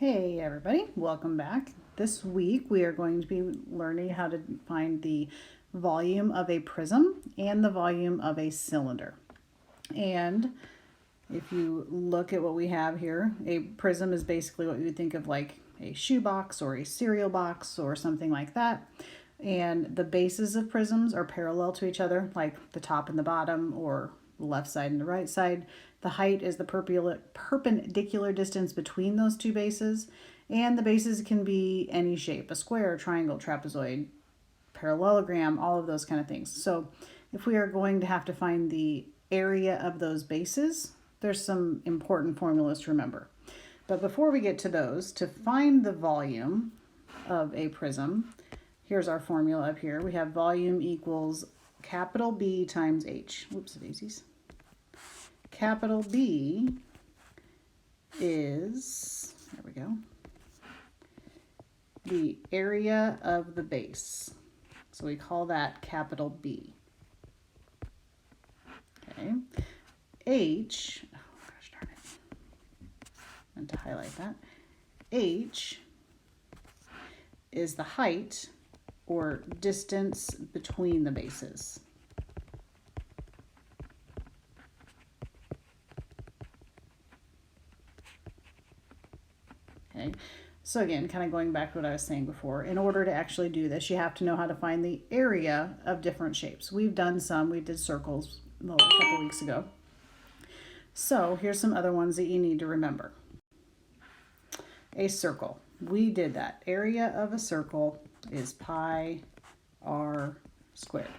Hey everybody, welcome back. This week we are going to be learning how to find the volume of a prism and the volume of a cylinder. And if you look at what we have here, a prism is basically what you would think of like a shoebox or a cereal box or something like that. And the bases of prisms are parallel to each other, like the top and the bottom or the left side and the right side. The height is the perpendicular distance between those two bases, and the bases can be any shape, a square, triangle, trapezoid, parallelogram, all of those kind of things. So if we are going to have to find the area of those bases, there's some important formulas to remember. But before we get to those, to find the volume of a prism, here's our formula up here. We have volume equals capital B times H. Whoops, daisies. Capital B is, there we go, the area of the base. So we call that capital B. Okay. H, oh gosh darn it, I meant to highlight that. H is the height or distance between the bases. Okay, so again, kind of going back to what I was saying before, in order to actually do this, you have to know how to find the area of different shapes. We did circles a couple weeks ago. So here's some other ones that you need to remember. A circle, we did that. Area of a circle is pi r squared.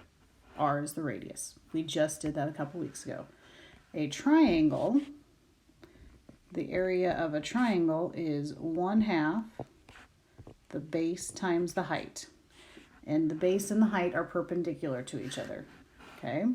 R is the radius. We just did that a couple weeks ago. A triangle, the area of a triangle is 1/2 the base times the height. And the base and the height are perpendicular to each other. Okay.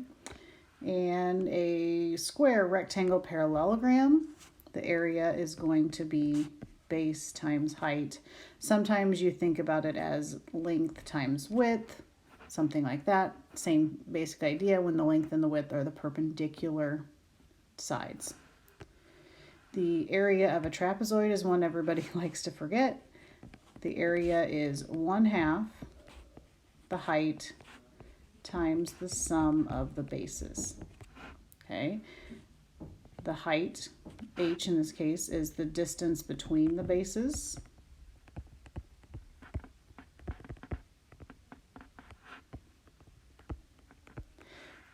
And a square, rectangle, parallelogram, the area is going to be base times height. Sometimes you think about it as length times width, something like that. Same basic idea when the length and the width are the perpendicular sides. The area of a trapezoid is one everybody likes to forget. The area is 1/2 the height times the sum of the bases. Okay. The height, h in this case, is the distance between the bases.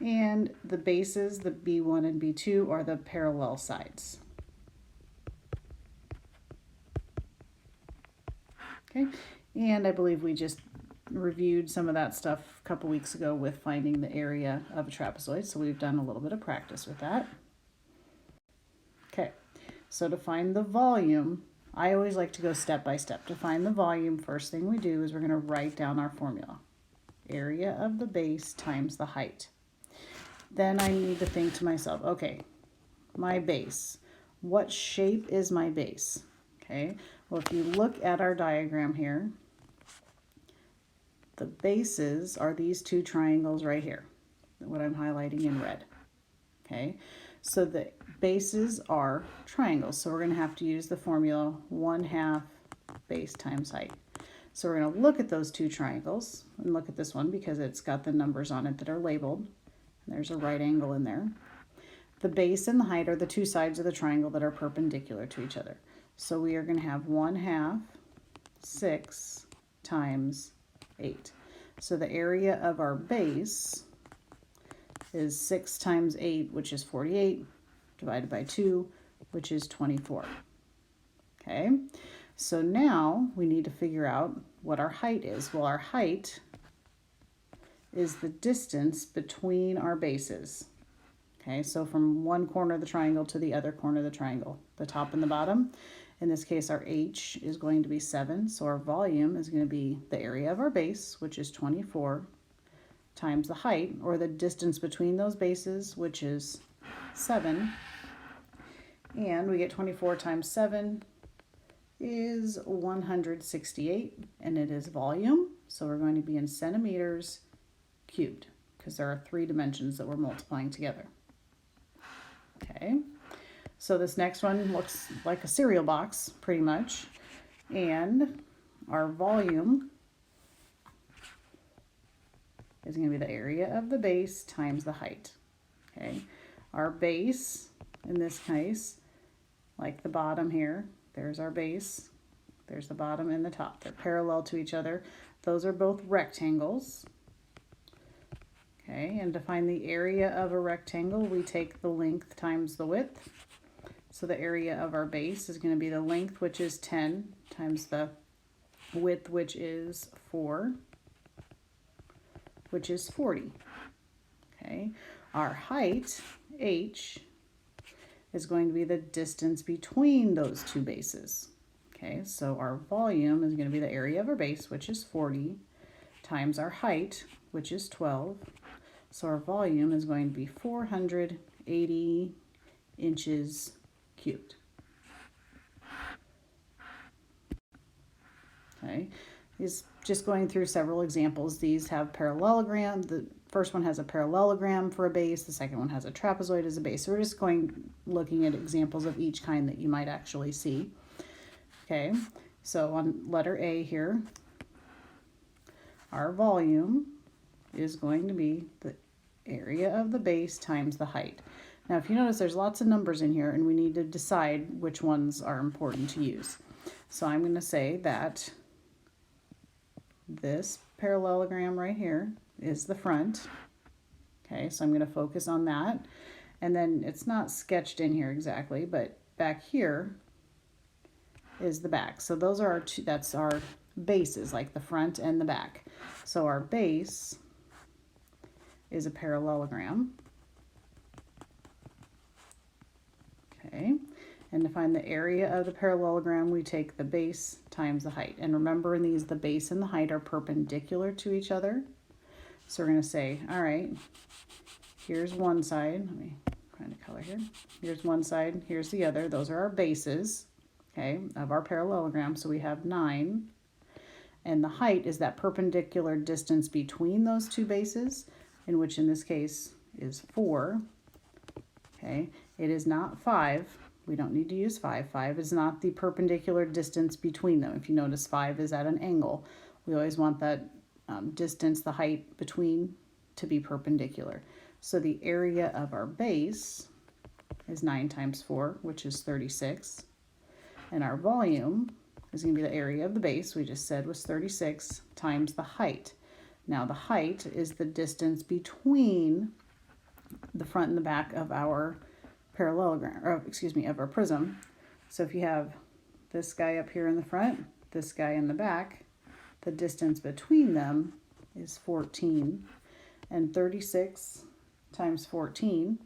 And the bases, the B1 and B2, are the parallel sides. Okay, and I believe we just reviewed some of that stuff a couple weeks ago with finding the area of a trapezoid, so we've done a little bit of practice with that. Okay, so to find the volume, I always like to go step by step. To find the volume, first thing we do is we're going to write down our formula. Area of the base times the height. Then I need to think to myself, okay, my base. What shape is my base? Okay, well, if you look at our diagram here, the bases are these two triangles right here, what I'm highlighting in red. Okay, so the bases are triangles, so we're going to have to use the formula 1/2 base times height. So we're going to look at those two triangles and look at this one because it's got the numbers on it that are labeled. There's a right angle in there. The base and the height are the two sides of the triangle that are perpendicular to each other. So we are going to have 1/2 6 times 8. So the area of our base is 6 times 8, which is 48, divided by 2, which is 24. Okay, so now we need to figure out what our height is. Well, our height is the distance between our bases. Okay, so from one corner of the triangle to the other corner of the triangle, the top and the bottom. In this case, our h is going to be 7, so our volume is going to be the area of our base, which is 24, times the height, or the distance between those bases, which is 7. And we get 24 times 7 is 168, and it is volume, so we're going to be in centimeters cubed, because there are 3 dimensions that we're multiplying together. Okay, so this next one looks like a cereal box, pretty much. And our volume is going to be the area of the base times the height. Okay, our base in this case, like the bottom here, there's our base, there's the bottom and the top. They're parallel to each other. Those are both rectangles. Okay, and to find the area of a rectangle, we take the length times the width. So the area of our base is going to be the length, which is 10, times the width, which is 4, which is 40. Okay, our height, h, is going to be the distance between those two bases. Okay, so our volume is going to be the area of our base, which is 40, times our height, which is 12. So our volume is going to be 480 inches cubed. Okay, is just going through several examples. These have parallelogram. The first one has a parallelogram for a base. The second one has a trapezoid as a base. So we're just looking at examples of each kind that you might actually see. Okay, so on letter A here, our volume is going to be the area of the base times the height. Now, if you notice, there's lots of numbers in here, and we need to decide which ones are important to use. So I'm going to say that this parallelogram right here is the front. Okay, so I'm going to focus on that. And then it's not sketched in here exactly, but back here is the back. So those are our two, that's our bases, like the front and the back. So our base is a parallelogram. Okay, and to find the area of the parallelogram, we take the base times the height. And remember, in these, the base and the height are perpendicular to each other. So we're going to say, all right, here's one side. Let me find a color here. Here's one side, here's the other. Those are our bases, okay, of our parallelogram. So we have 9. And the height is that perpendicular distance between those two bases, in which in this case is 4. Okay, it is not 5. We don't need to use 5. 5 is not the perpendicular distance between them. If you notice, 5 is at an angle. We always want that distance, the height between, to be perpendicular. So the area of our base is 9 times 4, which is 36. And our volume is going to be the area of the base, we just said was 36, times the height. Now the height is the distance between the front and the back of our parallelogram, or excuse me, of our prism. So if you have this guy up here in the front, this guy in the back, the distance between them is 14. And 36 times 14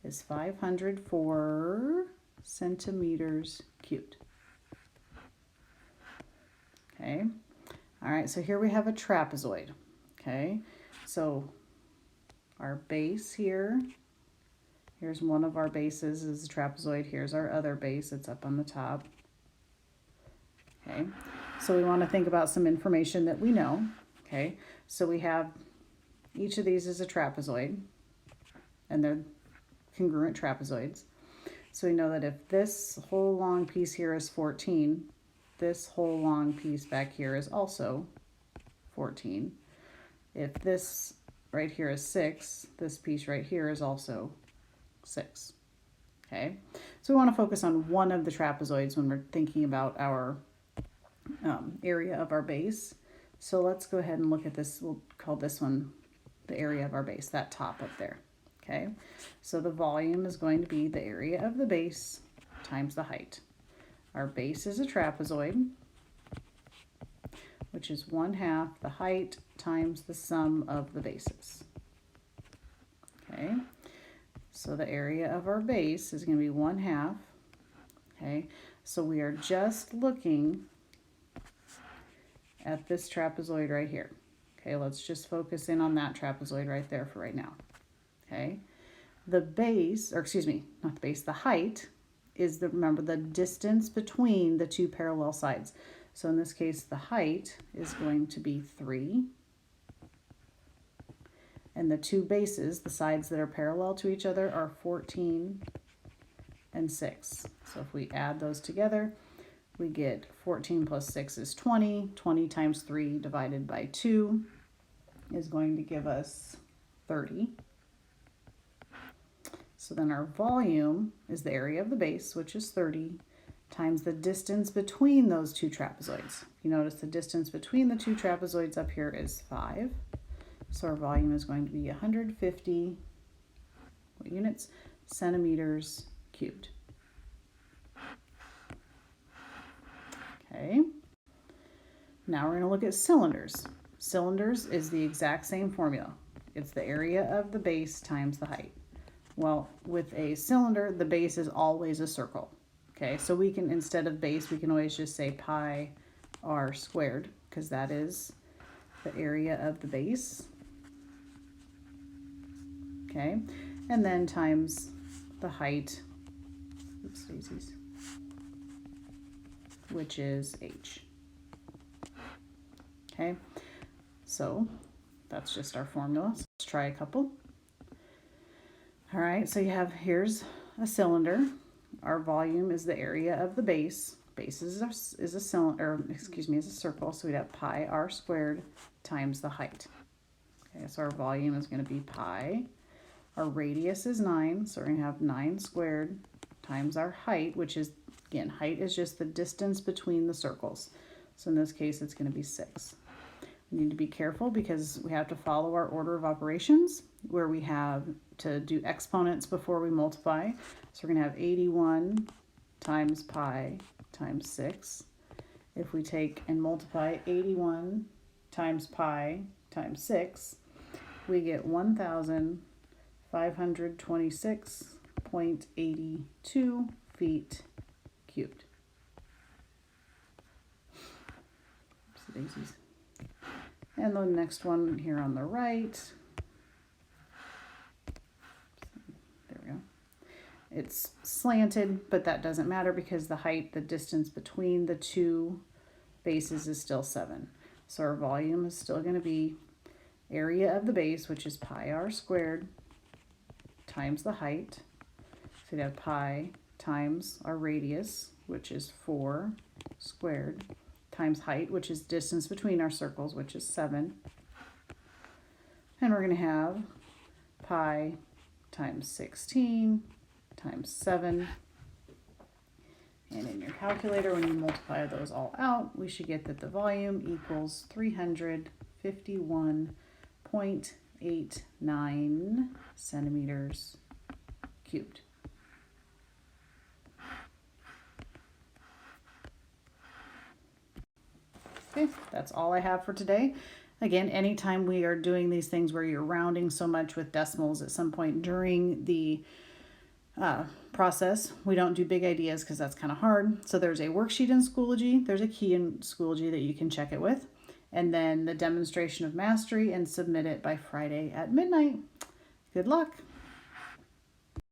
is 504 centimeters cubed. Okay, all right, so here we have a trapezoid. Okay, so our base here, here's one of our bases is a trapezoid. Here's our other base, it's up on the top. Okay, so we want to think about some information that we know. Okay, so we have each of these is a trapezoid, and they're congruent trapezoids. So we know that if this whole long piece here is 14, this whole long piece back here is also 14. If this right here is 6, this piece right here is also 6. Okay, so we want to focus on one of the trapezoids when we're thinking about our area of our base. So let's go ahead and look at this. We'll call this one the area of our base, that top up there. Okay, so the volume is going to be the area of the base times the height. Our base is a trapezoid, which is 1/2 the height times the sum of the bases. Okay, so the area of our base is going to be 1/2. Okay, so we are just looking at this trapezoid right here. Okay, let's just focus in on that trapezoid right there for right now. Okay, the base, or excuse me, not the base, the height is remember the distance between the two parallel sides. So in this case, the height is going to be 3. And the two bases, the sides that are parallel to each other, are 14 and 6. So if we add those together, we get 14 plus 6 is 20. 20 times 3 divided by 2 is going to give us 30. So then our volume is the area of the base, which is 30, times the distance between those two trapezoids. You notice the distance between the two trapezoids up here is 5. So our volume is going to be 150 units, centimeters cubed. Okay. Now we're going to look at cylinders. Cylinders is the exact same formula. It's the area of the base times the height. Well, with a cylinder, the base is always a circle. Okay, so we can, instead of base, we can always just say pi r squared, because that is the area of the base. Okay, and then times the height, oops, daisies, which is h. Okay, so that's just our formula. So let's try a couple. All right, so you have, here's a cylinder. Our volume is the area of the base. Base is a cylinder, or excuse me, is a circle. So we'd have pi r squared times the height. Okay, so our volume is going to be pi. Our radius is 9, so we're going to have 9 squared times our height, which is, again, height is just the distance between the circles. So in this case, it's going to be 6. We need to be careful because we have to follow our order of operations where we have to do exponents before we multiply. So we're going to have 81 times pi times 6. If we take and multiply 81 times pi times 6, we get 1,526.82 feet cubed. Oops, daisies. And the next one here on the right, there we go. It's slanted, but that doesn't matter because the height, the distance between the two bases is still 7. So our volume is still going to be area of the base, which is pi r squared, times the height. So we'd have pi times our radius, which is 4 squared, times height, which is distance between our circles, which is 7. And we're going to have pi times 16 times 7. And in your calculator, when you multiply those all out, we should get that the volume equals 351.89 centimeters cubed. Okay, that's all I have for today. Again, anytime we are doing these things where you're rounding so much with decimals at some point during the process, we don't do big ideas because that's kind of hard. So there's a worksheet in Schoology, there's a key in Schoology that you can check it with, and then the demonstration of mastery, and submit it by Friday at midnight. Good luck.